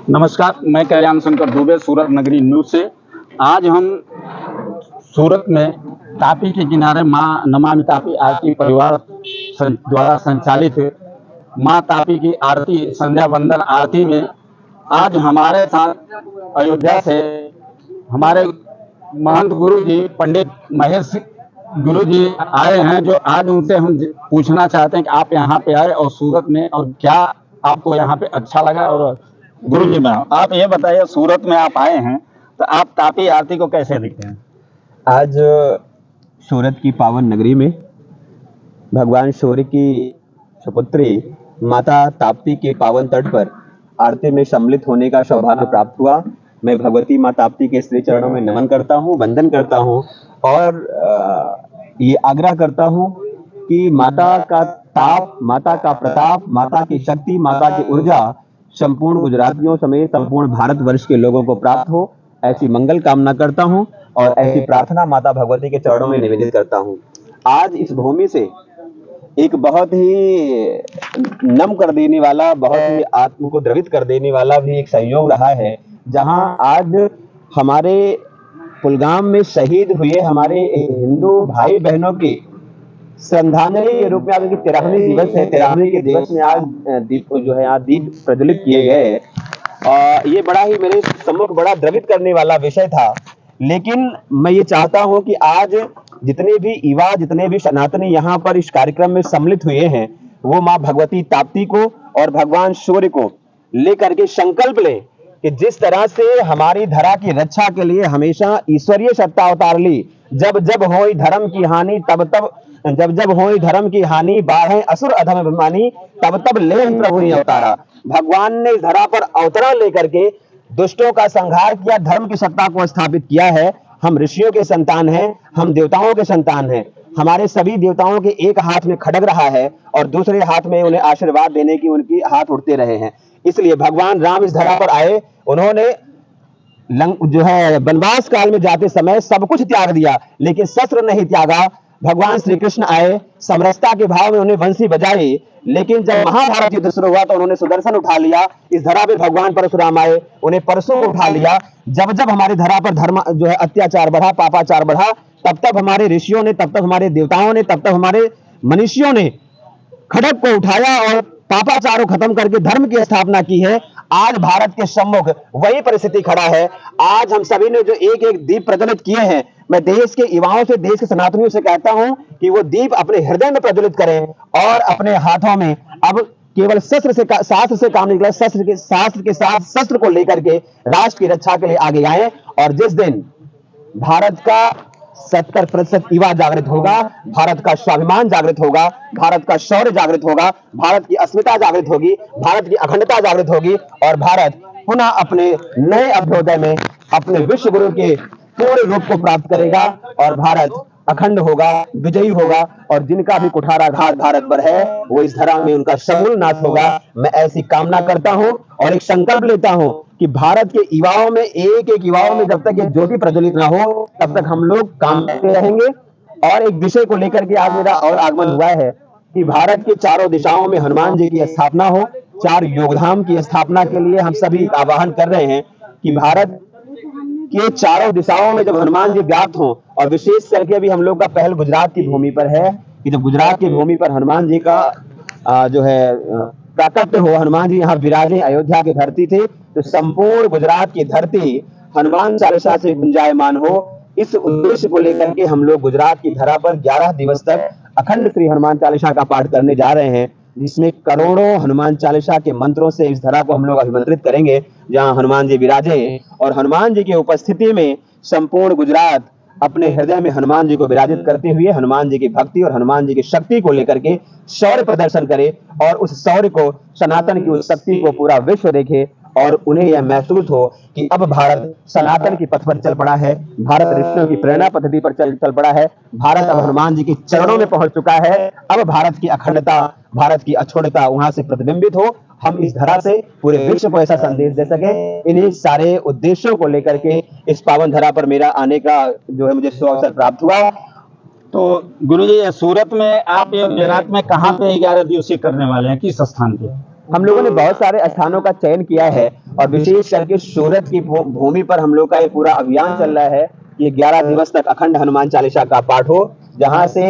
नमस्कार, मैं कल्याण शंकर दुबे, सूरत नगरी न्यूज़ से। आज हम सूरत में तापी के किनारे माँ नमामि तापी आरती परिवार द्वारा संचालित माँ तापी की आरती संध्या वंदन आरती में आज हमारे साथ अयोध्या से हमारे महंत गुरु जी पंडित महेश गुरु जी आए हैं, जो आज उनसे हम पूछना चाहते हैं कि आप यहाँ पे आए और सूरत में और क्या आपको यहाँ पे अच्छा लगा। और गुरु जी में आप ये बताइए, सूरत में आप आए हैं तो आप तापी आरती को कैसे देखते हैं? आज सूरत की पावन नगरी में भगवान सूर्य की सुपुत्री माता ताप्ती के पावन तट पर आरती में सम्मिलित होने का सौभाग्य प्राप्त हुआ। मैं भगवती माँ ताप्ती के श्री चरणों में नमन करता हूँ, वंदन करता हूँ और ये आग्रह करता हूँ कि माता का ताप, माता का प्रताप, माता की शक्ति, माता की ऊर्जा संपूर्ण गुजरातियों समेत संपूर्ण भारतवर्ष के लोगों को प्राप्त हो, ऐसी मंगल कामना करता हूँ और ऐसी प्रार्थना माता भगवती के चरणों में निवेदित करता हूँ। आज इस भूमि से एक बहुत ही नम कर देने वाला, बहुत ही आत्म को द्रवित कर देने वाला भी एक संयोग रहा है, जहां आज हमारे कुलगाम में शहीद हुए हमारे हिंदू भाई बहनों की श्रद्धांजलि के रूप में आज 13वें दिवस है। 13वें के दिवस में आज दीप प्रज्वलित किए गए और ये बड़ा ही मेरे सम्मुख बड़ा द्रवित करने वाला विषय था। लेकिन मैं ये चाहता हूं कि आज जितने भी युवा, जितने भी सनातनी यहाँ पर इस कार्यक्रम में सम्मिलित हुए हैं, वो माँ भगवती ताप्ती को और भगवान सूर्य को लेकर के संकल्प लें कि जिस तरह से हमारी धरा की रक्षा के लिए हमेशा ईश्वरीय सत्ता अवतार ली। जब जब होई धर्म की हानि जब जब होई धर्म की हानि, बाढ़े असुर अधम अभिमानी, तब तब ले प्रभु ने अवतारा। भगवान ने इस धरा पर अवतरण लेकर के दुष्टों का संहार किया, धर्म की सत्ता को स्थापित किया है। हम ऋषियों के संतान हैं, हम देवताओं के संतान हैं। हमारे सभी देवताओं के एक हाथ में खड्ग रहा है और दूसरे हाथ में उन्हें आशीर्वाद देने की उनकी हाथ उठते रहे हैं। इसलिए भगवान राम इस धरा पर आए, उन्होंने जो है वनवास काल में जाते समय सब कुछ त्याग दिया, लेकिन शस्त्र नहीं त्यागा। भगवान श्री कृष्ण आए, समरसता के भाव में उन्हें बंसी बजाई, लेकिन जब महाभारत युद्ध शुरू हुआ तो उन्होंने सुदर्शन उठा लिया। इस धरा पे भगवान परशुराम आए, उन्हें परशु उठा लिया। जब जब हमारी धरा पर धर्म जो है अत्याचार बढ़ा, पापाचार बढ़ा, तब तब हमारे ऋषियों ने, तब तब हमारे देवताओं ने, तब तब हमारे मनुष्यों ने खड़ग को उठाया और पापाचार को खत्म करके धर्म की स्थापना की है। आज भारत के सम्मुख वही परिस्थिति खड़ा है। आज हम सभी ने जो एक एक दीप प्रज्वलित किए हैं, मैं देश के युवाओं से, देश के सनातनियों से कहता हूं कि वो दीप अपने हृदय में प्रज्वलित करें और अपने हाथों में अब केवल शास्त्र से काम निकला, शास्त्र के साथ शस्त्र को लेकर के राष्ट्र की रक्षा के लिए आगे आए। और जिस दिन भारत का 70% युवा जागृत होगा, भारत का स्वाभिमान जागृत होगा, भारत का शौर्य जागृत होगा, भारत की अस्मिता जागृत होगी, भारत की अखंडता जागृत होगी और भारत पुनः अपने नए अभ्युदय में अपने विश्व गुरु के पूर्ण रूप को प्राप्त करेगा और भारत अखंड होगा, विजयी होगा और जिनका भी कुठाराघात भारत पर है वो इस धरा में उनका समूल नाश होगा। मैं ऐसी कामना करता हूं और एक संकल्प लेता हूं कि भारत के युवाओं में, एक एक युवाओं में जब तक ये ज्योति प्रज्वलित ना हो तब तक हम लोग काम करते रहेंगे। और एक विषय को लेकर के आज मेरा और आगमन हुआ है कि भारत के चारों दिशाओं में हनुमान जी की स्थापना हो। 4 योगधाम की स्थापना के लिए हम सभी आह्वान कर रहे हैं कि भारत के चारों दिशाओं में जब हनुमान जी व्याप्त हों, और विशेष करके भी हम लोग का पहल गुजरात की भूमि पर है कि जब गुजरात की भूमि पर हनुमान जी का जो है प्राकट्य हो, हनुमान जी यहाँ विराजे, अयोध्या की धरती थे, तो संपूर्ण गुजरात की धरती हनुमान चालीसा से गुंजायमान हो। इस उद्देश्य को लेकर के हम लोग गुजरात की धरा पर 11 दिवस तक अखंड श्री हनुमान चालीसा का पाठ करने जा रहे हैं, जिसमें करोड़ों हनुमान चालीसा के मंत्रों से इस धरा को हम लोग अभिमंत्रित करेंगे, जहां हनुमान जी विराजे और हनुमान जी की उपस्थिति में संपूर्ण गुजरात अपने हृदय में हनुमान जी को विराजित करते हुए हनुमान जी की भक्ति और हनुमान जी की शक्ति को लेकर के शौर्य प्रदर्शन करे और उस शौर्य को, सनातन की उस शक्ति को पूरा विश्व देखे और उन्हें यह महसूस हो कि अब भारत सनातन की पथ पर चल पड़ा है, भारत ऋषियों की प्रेरणा पद्धति पर चल पड़ा है, भारत अब हनुमान जी के चरणों में पहुंच चुका है। अब भारत की अखंडता, भारत की अछूतता वहां से प्रतिबिंबित हो। हम इस धरा से पूरे विश्व को ऐसा संदेश दे सके। इन्हीं सारे उद्देश्यों को लेकर के इस पावन धरा पर मेरा आने का जो है मुझे अवसर प्राप्त हुआ। तो गुरुजी, सूरत में आप ये गुजरात में कहाँ पे 11 दिवसीय करने वाले हैं, किस स्थान पे? हम लोगों ने बहुत सारे स्थानों का चयन किया है और विशेष करके सूरत की भूमि पर हम लोग का ये पूरा अभियान चल रहा है। ये 11 दिवस तक अखंड हनुमान चालीसा का पाठ हो, जहां से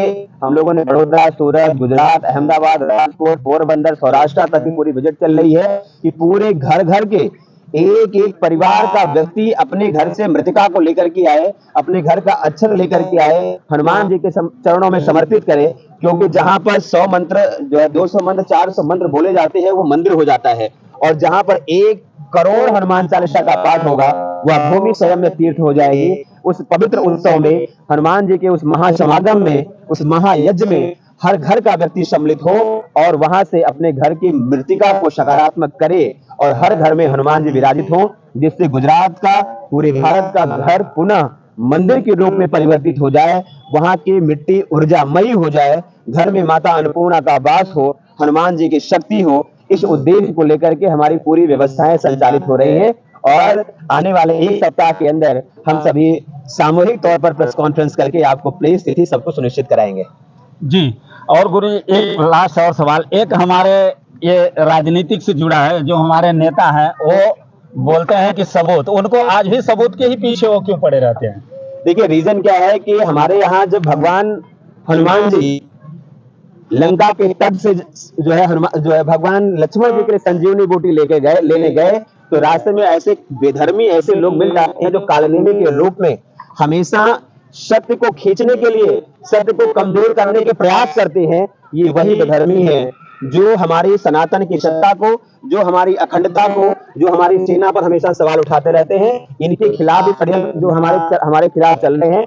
हम लोगों ने बड़ौदा, सूरत, गुजरात, अहमदाबाद, राजकोट, पोरबंदर, सौराष्ट्र तक की पूरी विजिट चल रही है कि पूरे घर घर के एक एक परिवार का व्यक्ति अपने घर से मृतिका को लेकर के आए, अपने घर का अक्षर लेकर के आए, हनुमान जी के चरणों में समर्पित करे, क्योंकि जहां पर 100 मंत्र जो है 200 मंत्र 400 मंत्र बोले जाते हैं वो मंदिर हो जाता है, और जहां पर 1 करोड़ हनुमान चालीसा का पाठ होगा वह भूमि स्वयं में तीर्थ हो जाएगी। उस पवित्र उत्सव में, हनुमान जी के उस महासमागम में, उस महायज्ञ में हर घर का व्यक्ति सम्मिलित हो और वहां से अपने घर की मृतिका को सकारात्मक करे और हर घर में हनुमान जी विराजित हो, जिससे गुजरात का, पूरे भारत का घर पुनः मंदिर के रूप में परिवर्तित हो जाए, वहां की मिट्टी ऊर्जामयी हो जाए, घर में माता अन्नपूर्णा का वास हो, हनुमान जी की शक्ति हो। इस उद्देश्य को लेकर के हमारी पूरी व्यवस्थाएं संचालित हो रही हैं और आने वाले 1 सप्ताह के अंदर हम सभी सामूहिक तौर पर प्रेस कॉन्फ्रेंस करके आपको प्लेस तिथि सबको सुनिश्चित कराएंगे। जी। और गुरु एक लास्ट और सवाल, एक हमारे ये राजनीतिक से जुड़ा है, जो हमारे नेता हैं वो बोलते हैं कि सबूत, उनको आज भी सबूत के ही पीछे वो क्यों पड़े रहते हैं? देखिए, रीजन क्या है कि हमारे यहाँ जब भगवान हनुमान जी लंका के तट से जो है भगवान लक्ष्मण जी के लिए संजीवनी बूटी लेने गए, तो रास्ते में ऐसे बेधर्मी ऐसे लोग मिल जाते हैं जो कालनेमी के रूप में हमेशा सत्य को खींचने के लिए, सत्य को कमजोर करने के प्रयास करते हैं। ये वही बेधर्मी है जो हमारी सनातन की सत्ता को, जो हमारी अखंडता को, जो हमारी सेना पर हमेशा सवाल उठाते रहते हैं। इनके खिलाफ भी षड्यंत्र जो हमारे खिलाफ चल रहे हैं।